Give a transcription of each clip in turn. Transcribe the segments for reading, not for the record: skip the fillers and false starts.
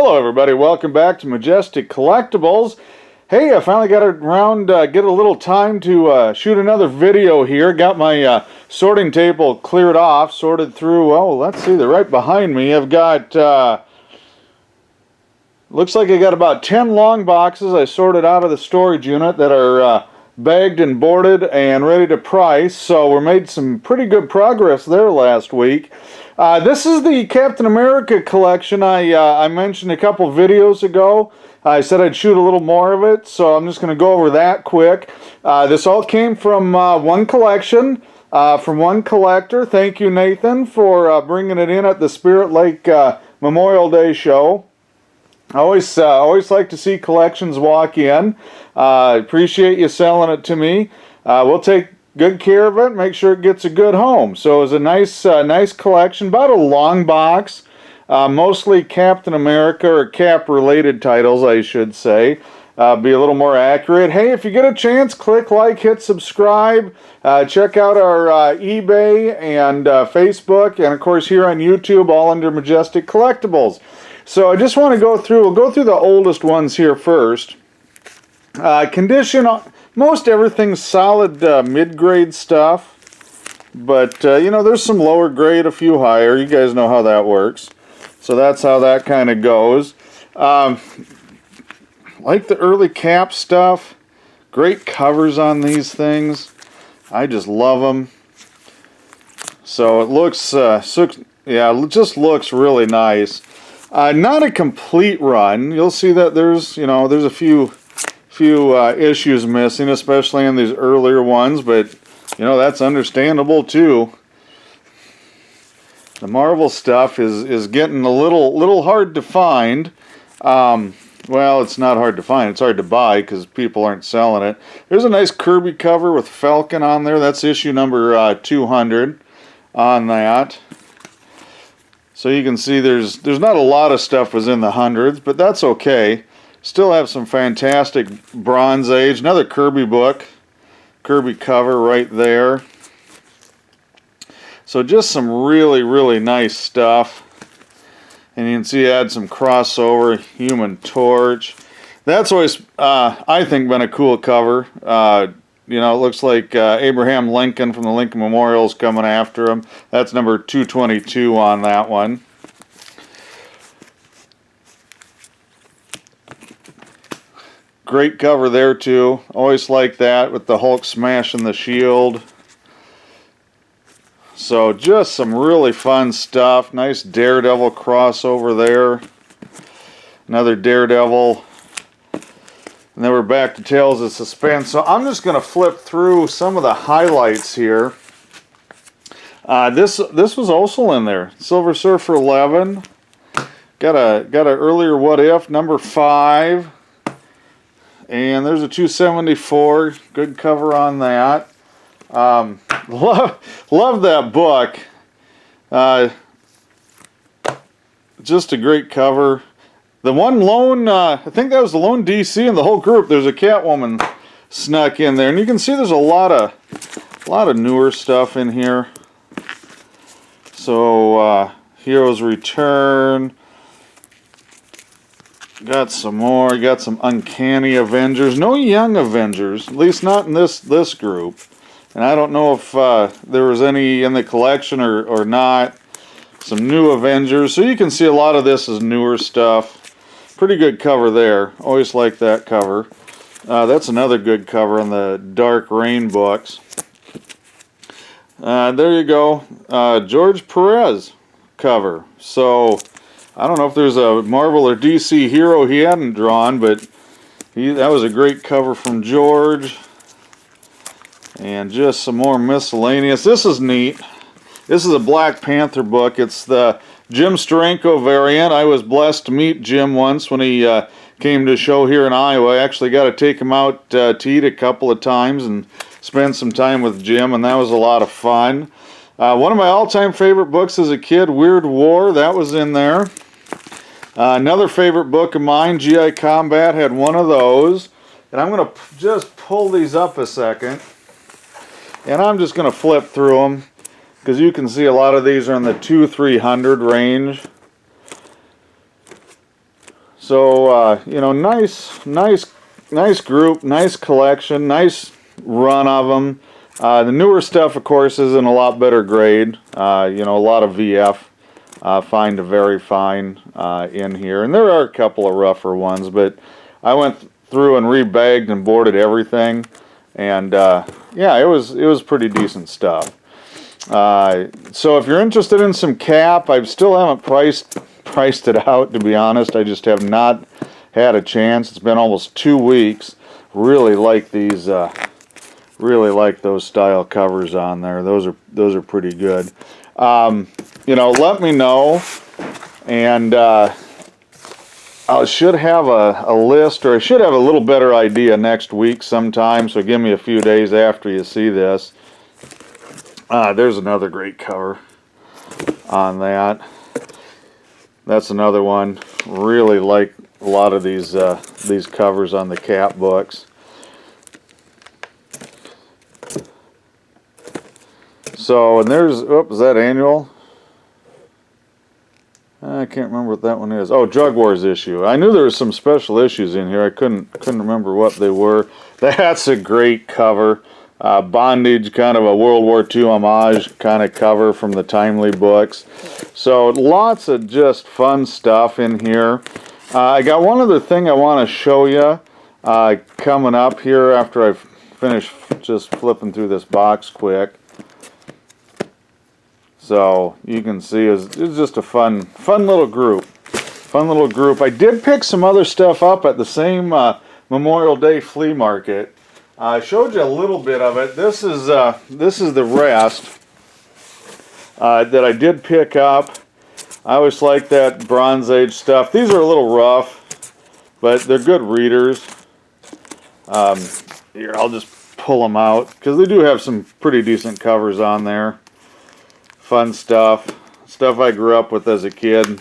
Hello everybody, welcome back to Majestic Collectibles. Hey, I finally got around, get a little time to shoot another video here. Got my sorting table cleared off, sorted through, oh, let's see, they're right behind me. I've got, looks like I got about 10 long boxes I sorted out of the storage unit that are bagged and boarded and ready to price. So we made some pretty good progress there last week. This is the Captain America collection I mentioned a couple videos ago. I said I'd shoot a little more of it, so I'm just going to go over that quick. This all came from one collection, from one collector. Thank you, Nathan, for bringing it in at the Spirit Lake Memorial Day show. I always like to see collections walk in. Appreciate you selling it to me. We'll take good care of it, make sure it gets a good home. So it was a nice collection, about a long box, mostly Captain America or Cap related titles, I should say. Be a little more accurate. Hey, if you get a chance, click like, hit subscribe, check out our eBay and Facebook, and of course here on YouTube, all under Majestic Collectibles. So I just want to we'll go through the oldest ones here first. Condition, most everything's solid mid-grade stuff, but you know, there's some lower grade, a few higher. You guys know how that works. So that's how that kind of goes. Like the early Cap stuff, great covers on these things. I just love them. So it looks, yeah, it just looks really nice. Not a complete run. You'll see that there's a few issues missing, especially in these earlier ones, but you know, that's understandable too. The Marvel stuff is getting a little hard to find. Well, it's not hard to find, it's hard to buy because people aren't selling it. There's a nice Kirby cover with Falcon on there. That's issue number 200 on that. So you can see there's not a lot of stuff was in the hundreds, but that's okay. Still have some fantastic Bronze Age. Another Kirby book. Kirby cover right there. So just some really nice stuff. And you can see I had some crossover. Human Torch. That's always, I think, been a cool cover. You know, it looks like Abraham Lincoln from the Lincoln Memorial is coming after him. That's number 222 on that one. Great cover there too. Always like that with the Hulk smashing the shield. So just some really fun stuff. Nice Daredevil crossover there. Another Daredevil. And then we're back to Tales of Suspense. So I'm just going to flip through some of the highlights here. This was also in there. Silver Surfer 11. Got a earlier What If number 5. And there's a 274. Good cover on that. Love that book. Just a great cover. The one lone, I think that was the lone DC in the whole group. There's a Catwoman snuck in there, and you can see there's a lot of newer stuff in here. So Heroes Return. Got some more. Got some Uncanny Avengers. No Young Avengers, at least not in this group. And I don't know if there was any in the collection or not. Some new Avengers. So you can see a lot of this is newer stuff. Pretty good cover there. Always like that cover. That's another good cover on the Dark Reign books. There you go. George Perez cover. So I don't know if there's a Marvel or DC hero he hadn't drawn, but that was a great cover from George. And just some more miscellaneous. This is neat. This is a Black Panther book. It's the Jim Steranko variant. I was blessed to meet Jim once when he came to a show here in Iowa. I actually got to take him out to eat a couple of times and spend some time with Jim, and that was a lot of fun. One of my all-time favorite books as a kid, Weird War, that was in there. Another favorite book of mine, G.I. Combat, had one of those. And I'm going to just pull these up a second. And I'm just going to flip through them, because you can see a lot of these are in the 200-300 range. So, you know, nice group, nice collection, nice run of them. The newer stuff, of course, is in a lot better grade. You know, a lot of VF, fine to very fine in here. And there are a couple of rougher ones, but I went through and rebagged and boarded everything. And, yeah, it was pretty decent stuff. So if you're interested in some cap, I still haven't priced it out, to be honest. I just have not had a chance. It's been almost 2 weeks. Really like these, really like those style covers on there. Those are pretty good. You know, let me know, and I should have a list, or I should have a little better idea next week sometime, so give me a few days after you see this. There's another great cover on that. That's another one. Really like a lot of these covers on the cap books. So, and there's, oops, is that annual? I can't remember what that one is. Oh, Drug Wars issue. I knew there was some special issues in here. I couldn't remember what they were. That's a great cover. Bondage, kind of a World War II homage kind of cover from the Timely books. So lots of just fun stuff in here. I got one other thing I want to show you coming up here after I've finished just flipping through this box quick. So you can see it's just a fun little group. Fun little group. I did pick some other stuff up at the same Memorial Day flea market. I showed you a little bit of it. This is the rest that I did pick up. I always like that Bronze Age stuff. These are a little rough, but they're good readers. Here, I'll just pull them out because they do have some pretty decent covers on there. Fun stuff. Stuff I grew up with as a kid.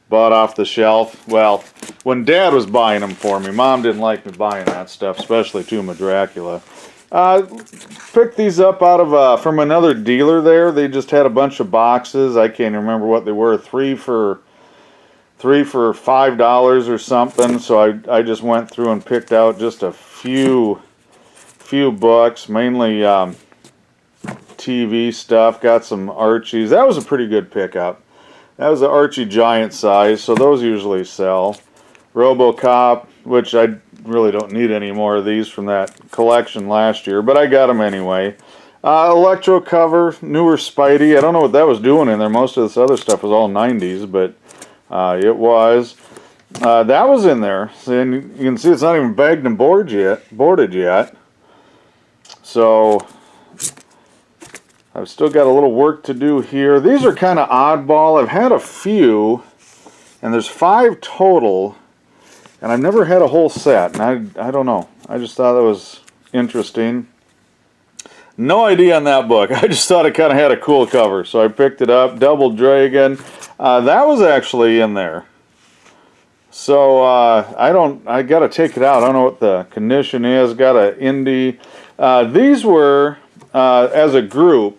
Bought off the shelf. Well, when Dad was buying them for me. Mom didn't like me buying that stuff, especially Tomb of Dracula. Picked these up out of from another dealer there. They just had a bunch of boxes. I can't remember what they were. Three for $5 or something. So I just went through and picked out just a few books, mainly TV stuff. Got some Archies. That was a pretty good pickup. That was the Archie giant size, so those usually sell. RoboCop, which I really don't need any more of these from that collection last year, but I got them anyway. Electro cover, newer Spidey. I don't know what that was doing in there. Most of this other stuff was all 90s, but it was. That was in there. And you can see it's not even bagged and boarded yet. So I've still got a little work to do here. These are kind of oddball. I've had a few, and there's 5 total, and I've never had a whole set, and I don't know. I just thought that was interesting. No idea on that book. I just thought it kind of had a cool cover, so I picked it up. Double Dragon. That was actually in there. So I got to take it out. I don't know what the condition is. Got an indie. These were, as a group,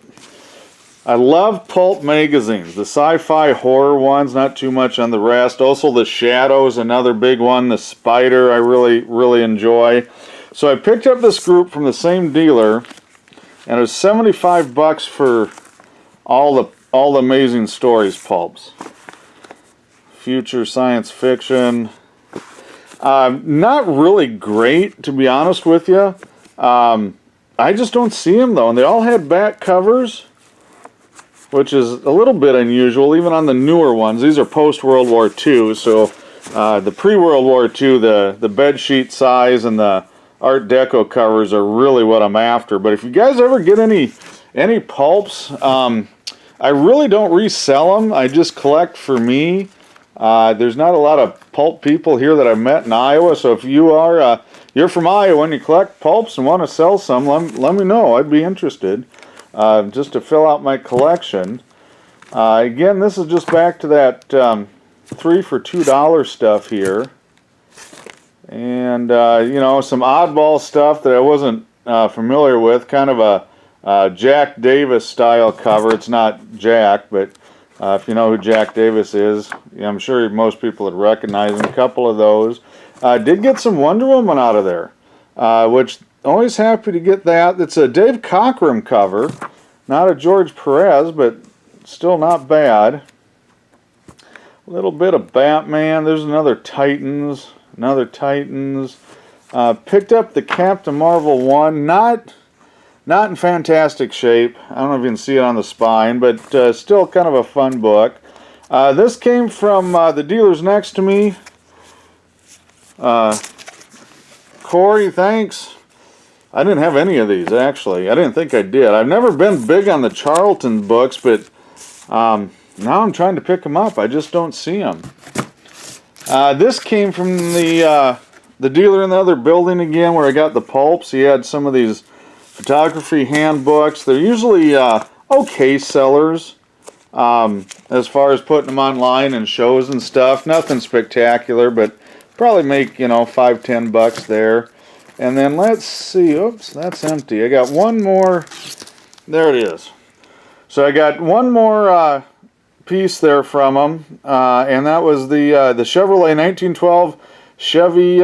I love pulp magazines, the sci-fi horror ones, not too much on the rest. Also the Shadows, another big one. The Spider I really enjoy. So I picked up this group from the same dealer, and it was $75 for all the Amazing Stories pulps. Future science fiction. Not really great, to be honest with you. I just don't see them though, and they all had back covers, which is a little bit unusual, even on the newer ones. These are post-World War II, so the pre-World War II, the bed sheet size and the Art Deco covers are really what I'm after. But if you guys ever get any pulps, I really don't resell them. I just collect for me. There's not a lot of pulp people here that I've met in Iowa, so if you are you're from Iowa and you collect pulps and want to sell some, let me know. I'd be interested. Just to fill out my collection. Again, this is just back to that 3 for $2 stuff here. And, you know, some oddball stuff that I wasn't familiar with. Kind of a Jack Davis style cover. It's not Jack, but If you know who Jack Davis is, I'm sure most people would recognize him. A couple of those. Did get some Wonder Woman out of there, which always happy to get that. It's a Dave Cockrum cover, not a George Perez, but still not bad. A little bit of Batman. There's another Titans. Picked up the Captain Marvel 1. Not in fantastic shape. I don't know if you can see it on the spine, but still kind of a fun book. This came from the dealers next to me. Corey, thanks. I didn't have any of these, actually. I didn't think I did. I've never been big on the Charlton books, but now I'm trying to pick them up. I just don't see them. This came from the dealer in the other building again, where I got the pulps. He had some of these photography handbooks. They're usually okay sellers as far as putting them online and shows and stuff. Nothing spectacular, but probably make, $5-10 there. And then let's see. Oops, that's empty. I got one more. There it is. So I got one more piece there from them, and that was the Chevrolet 1912 Chevy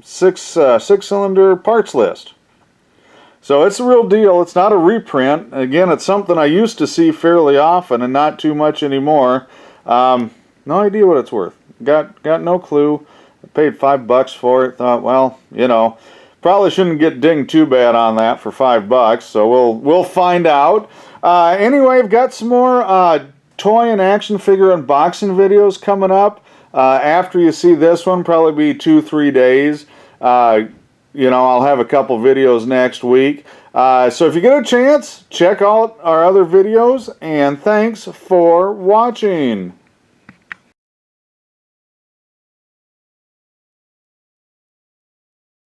six-cylinder parts list. So it's a real deal. It's not a reprint. Again, it's something I used to see fairly often and not too much anymore. No idea what it's worth. Got no clue. I paid $5 for it. Thought, well, probably shouldn't get dinged too bad on that for $5. So we'll find out. Anyway, I've got some more toy and action figure unboxing videos coming up. After you see this one, probably be 2-3 days. I'll have a couple videos next week. So if you get a chance, check out our other videos, and thanks for watching.